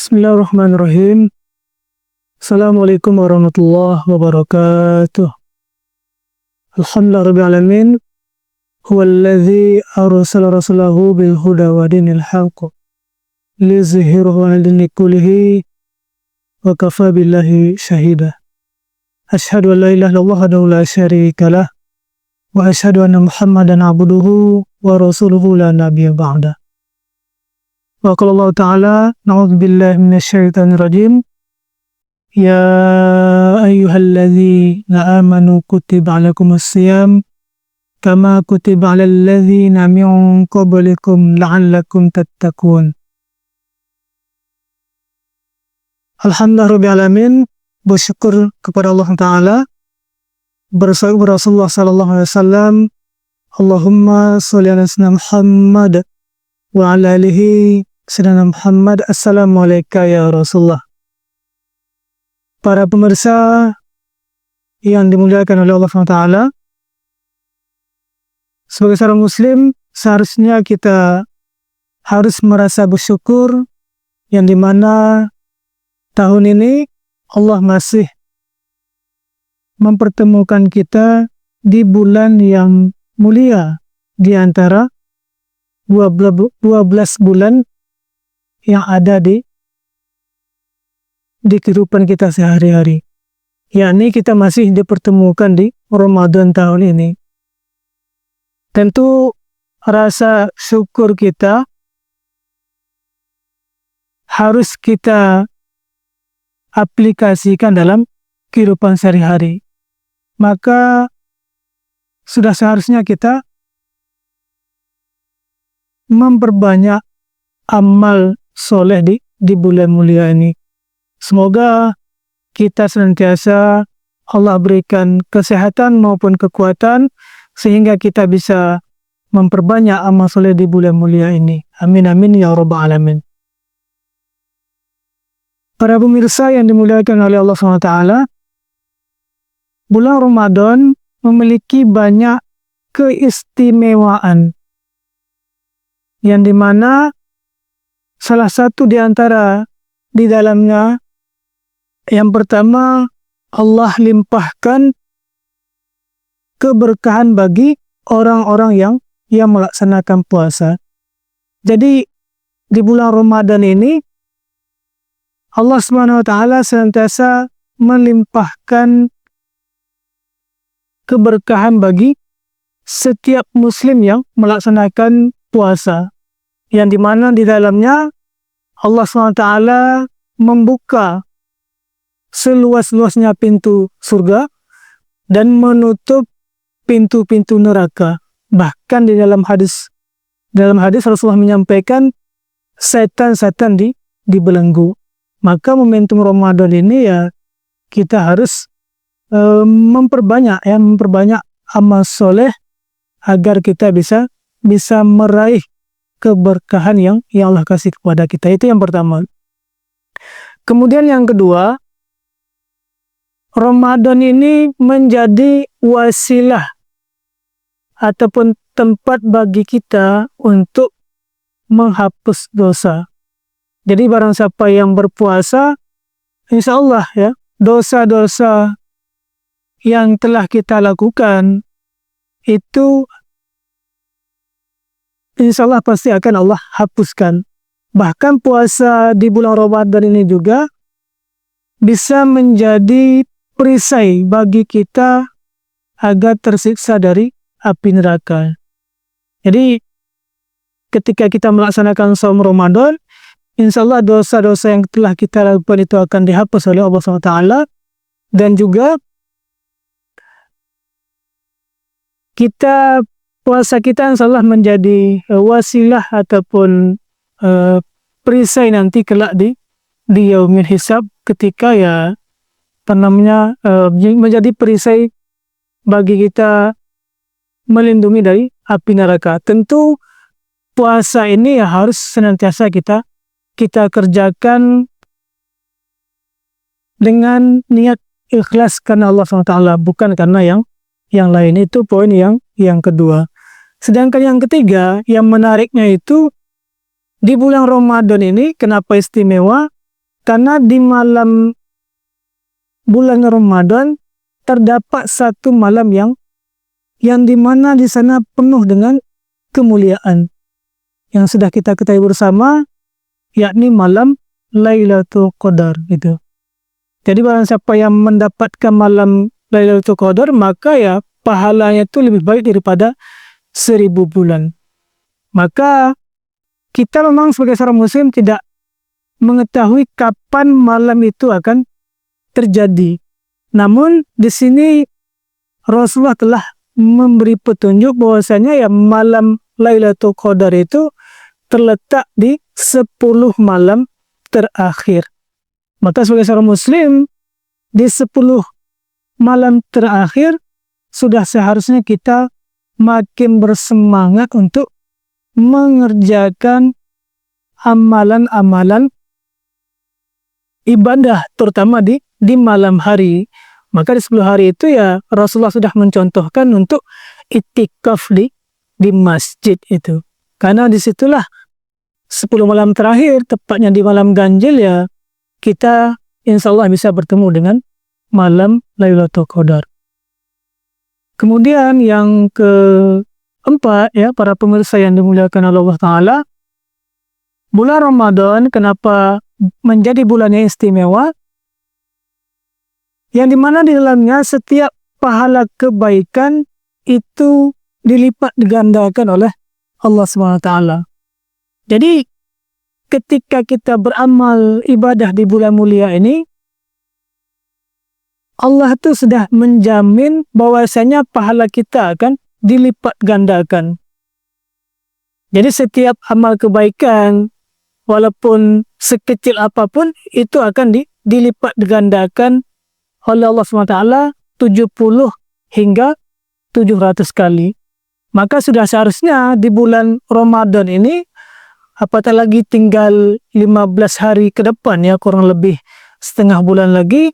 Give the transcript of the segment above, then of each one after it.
Bismillahirrahmanirrahim. Assalamualaikum warahmatullahi wabarakatuh. Alhamdulillah rabbil alamin. Huwallazi arsala rasulahu bil huda wa dinil haqq liyuzhhirahu 'ala dini kullihi wa kafa billahi shahida. Asyhadu an la ilaha illallah wahdahu la syarika lah wa asyhadu anna Muhammadan 'abduhu wa rasuluhu la nabiyya ba'da. Wa qala Allah ta'ala, na'udzubillahi minasyaitonir rajim. Ya ayyuhalladzina amanu kutiba 'alaikumus shiyam kama kutiba 'alal ladzina min qablikum la'allakum tattaqun. Alhamdulillah rabbil alamin, bersyukur kepada Allah Ta'ala, bersalawat kepada Rasulullah sallallahu alaihi wasallam. Allahumma sholli ala sayyidina Muhammad wa ala alihi sayyidina Muhammad. Assalamualaikum ya Rasulullah. Para pemirsa yang dimuliakan oleh Allah SWT, sebagai seorang muslim seharusnya kita harus merasa bersyukur yang dimana tahun ini Allah masih mempertemukan kita di bulan yang mulia di antara 12 bulan yang ada di kehidupan kita sehari-hari. Yakni kita masih dipertemukan di Ramadan tahun ini. Tentu rasa syukur kita harus kita aplikasikan dalam kehidupan sehari-hari. Maka sudah seharusnya kita memperbanyak amal soleh di bulan mulia ini. Semoga kita senantiasa Allah berikan kesehatan maupun kekuatan sehingga kita bisa memperbanyak amal soleh di bulan mulia ini. Amin amin ya rabbal alamin. Para pemirsa yang dimuliakan oleh Allah SWT, bulan Ramadan memiliki banyak keistimewaan yang dimana salah satu di antara di dalamnya, yang pertama, Allah limpahkan keberkahan bagi orang-orang yang melaksanakan puasa. Jadi di bulan Ramadan ini Allah SWT senantiasa melimpahkan keberkahan bagi setiap muslim yang melaksanakan puasa, yang dimana di dalamnya Allah SWT membuka seluas-luasnya pintu surga dan menutup pintu-pintu neraka. Bahkan di dalam hadis Rasulullah menyampaikan setan-setan dibelenggu. Maka momentum Ramadan ini ya kita harus memperbanyak amal soleh agar kita bisa meraih keberkahan yang Allah kasih kepada kita. Itu yang pertama. Kemudian yang kedua, Ramadan ini menjadi wasilah ataupun tempat bagi kita untuk menghapus dosa. Jadi barang siapa yang berpuasa, insya Allah ya, dosa-dosa yang telah kita lakukan itu insya Allah pasti akan Allah hapuskan. Bahkan puasa di bulan Ramadan ini juga bisa menjadi perisai bagi kita agar tersiksa dari api neraka. Jadi ketika kita melaksanakan saum Ramadan, insya Allah dosa-dosa yang telah kita lakukan itu akan dihapus oleh Allah SWT. Dan juga puasa kita insya Allah menjadi wasilah ataupun perisai nanti kelak di yaumil hisab, ketika ya menjadi perisai bagi kita melindungi dari api neraka. Tentu puasa ini ya harus senantiasa kita kerjakan dengan niat ikhlas karena Allah SWT, bukan karena yang lain. Itu poin yang kedua. Sedangkan yang ketiga, yang menariknya itu di bulan Ramadan ini kenapa istimewa? Karena di malam bulan Ramadan terdapat satu malam yang dimana di sana penuh dengan kemuliaan yang sudah kita ketahui bersama, yakni malam Lailatul Qadar gitu. Jadi barang siapa yang mendapatkan malam Lailatul Qadar, maka ya pahalanya itu lebih baik daripada 1000 bulan. Maka kita memang sebagai seorang muslim tidak mengetahui kapan malam itu akan terjadi. Namun di sini Rasulullah telah memberi petunjuk bahwasanya ya malam Lailatul Qadar itu terletak di 10 malam terakhir. Maka sebagai seorang muslim di 10 malam terakhir sudah seharusnya kita makin bersemangat untuk mengerjakan amalan-amalan ibadah, terutama di malam hari. Maka di 10 hari itu ya Rasulullah sudah mencontohkan untuk iktikaf di masjid itu. Karena disitulah 10 malam terakhir, tepatnya di malam ganjil ya, kita insya Allah bisa bertemu dengan malam Lailatul Qadar. Kemudian yang keempat ya, para pemirsa yang dimuliakan Allah Ta'ala, bulan Ramadan kenapa menjadi bulan yang istimewa? Yang dimana di dalamnya setiap pahala kebaikan itu dilipat digandakan oleh Allah SWT. Jadi ketika kita beramal ibadah di bulan mulia ini, Allah itu sudah menjamin bahwasanya pahala kita akan dilipat gandakan. Jadi setiap amal kebaikan, walaupun sekecil apapun, itu akan dilipat gandakan oleh Allah SWT 70 hingga 700 kali. Maka sudah seharusnya di bulan Ramadan ini, apatah lagi tinggal 15 hari ke depan ya, kurang lebih setengah bulan lagi,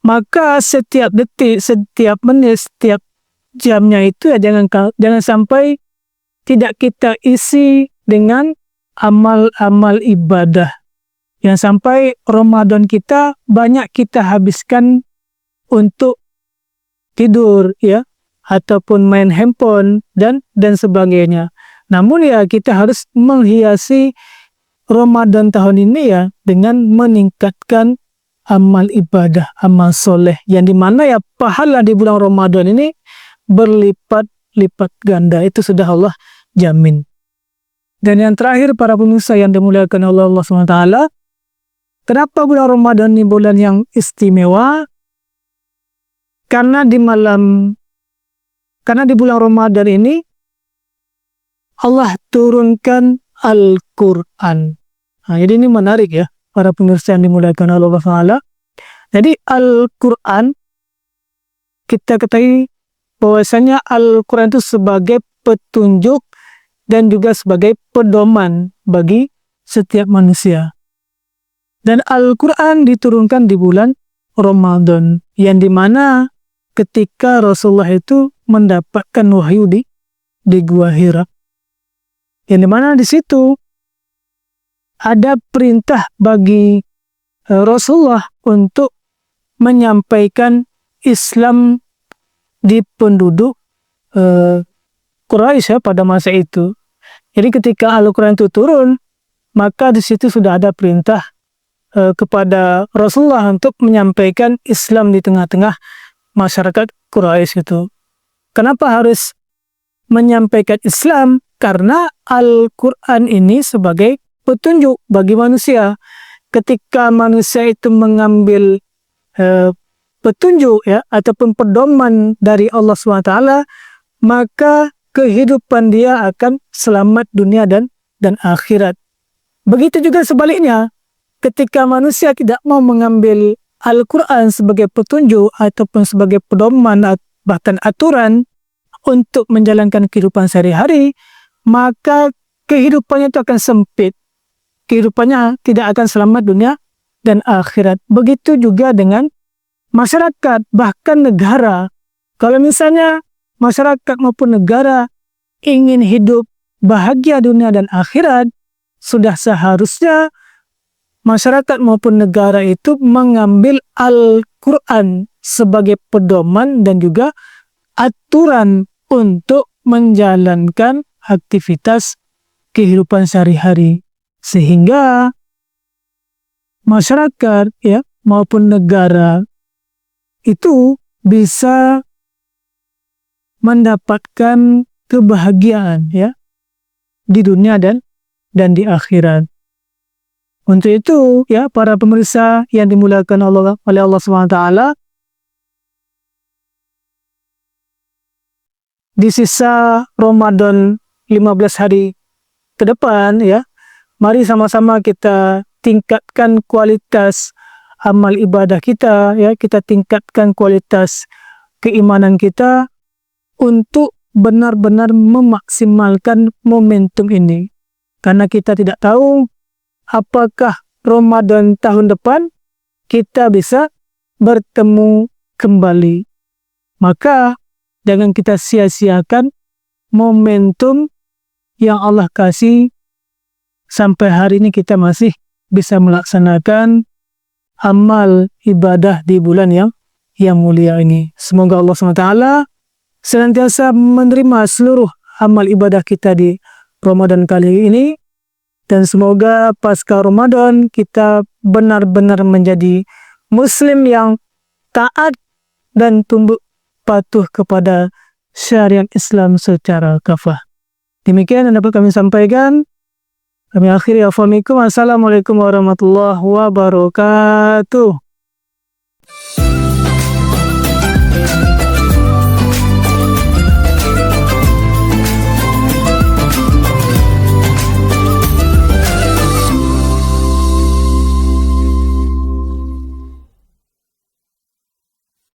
maka setiap detik, setiap menit, setiap jamnya itu ya jangan sampai tidak kita isi dengan amal-amal ibadah. Yang sampai Ramadan kita banyak kita habiskan untuk tidur ya, ataupun main handphone dan sebagainya. Namun ya kita harus menghiasi Ramadan tahun ini ya dengan meningkatkan amal ibadah, amal soleh, yang dimana ya pahala di bulan Ramadan ini berlipat-lipat ganda. Itu sudah Allah jamin. Dan yang terakhir, para pemirsa yang dimuliakan Allah SWT, kenapa bulan Ramadan ini bulan yang istimewa? Karena di bulan Ramadan ini Allah turunkan Al-Quran. Nah, jadi ini menarik ya, para pemirsa yang dimuliakan Allah SWT. Jadi Al-Quran, kita ketahui bahwasanya Al-Quran itu sebagai petunjuk dan juga sebagai pedoman bagi setiap manusia. Dan Al-Quran diturunkan di bulan Ramadan, yang dimana ketika Rasulullah itu mendapatkan wahyu di Gua Hira, yang dimana di situ ada perintah bagi Rasulullah untuk menyampaikan Islam di penduduk Quraisy ya, pada masa itu. Jadi ketika Al-Quran itu turun, maka di situ sudah ada perintah kepada Rasulullah untuk menyampaikan Islam di tengah-tengah masyarakat Quraisy itu. Kenapa harus menyampaikan Islam? Karena Al-Quran ini sebagai petunjuk bagi manusia. Ketika manusia itu mengambil petunjuk ya, ataupun pedoman dari Allah SWT, maka kehidupan dia akan selamat dunia dan akhirat. Begitu juga sebaliknya, ketika manusia tidak mau mengambil Al-Quran sebagai petunjuk ataupun sebagai pedoman bahkan aturan untuk menjalankan kehidupan sehari-hari, maka kehidupannya itu akan sempit. Kehidupannya tidak akan selamat dunia dan akhirat. Begitu juga dengan masyarakat, bahkan negara. Kalau misalnya masyarakat maupun negara ingin hidup bahagia dunia dan akhirat, sudah seharusnya masyarakat maupun negara itu mengambil Al-Quran sebagai pedoman dan juga aturan untuk menjalankan aktivitas kehidupan sehari-hari, sehingga masyarakat ya maupun negara itu bisa mendapatkan kebahagiaan ya di dunia dan di akhirat. Untuk itu ya para pemirsa yang dimuliakan oleh Allah SWT, di sisa Ramadan 15 hari ke depan ya, mari sama-sama kita tingkatkan kualitas amal ibadah kita ya, kita tingkatkan kualitas keimanan kita untuk benar-benar memaksimalkan momentum ini. Karena kita tidak tahu apakah Ramadan tahun depan kita bisa bertemu kembali. Maka jangan kita sia-siakan momentum yang Allah kasih. Sampai hari ini kita masih bisa melaksanakan amal ibadah di bulan yang mulia ini. Semoga Allah SWT senantiasa menerima seluruh amal ibadah kita di Ramadan kali ini, dan semoga pasca Ramadan kita benar-benar menjadi muslim yang taat dan tunduk patuh kepada syariat Islam secara kafah. Demikian yang dapat kami sampaikan. Kami akhiri. Assalamualaikum warahmatullahi wabarakatuh.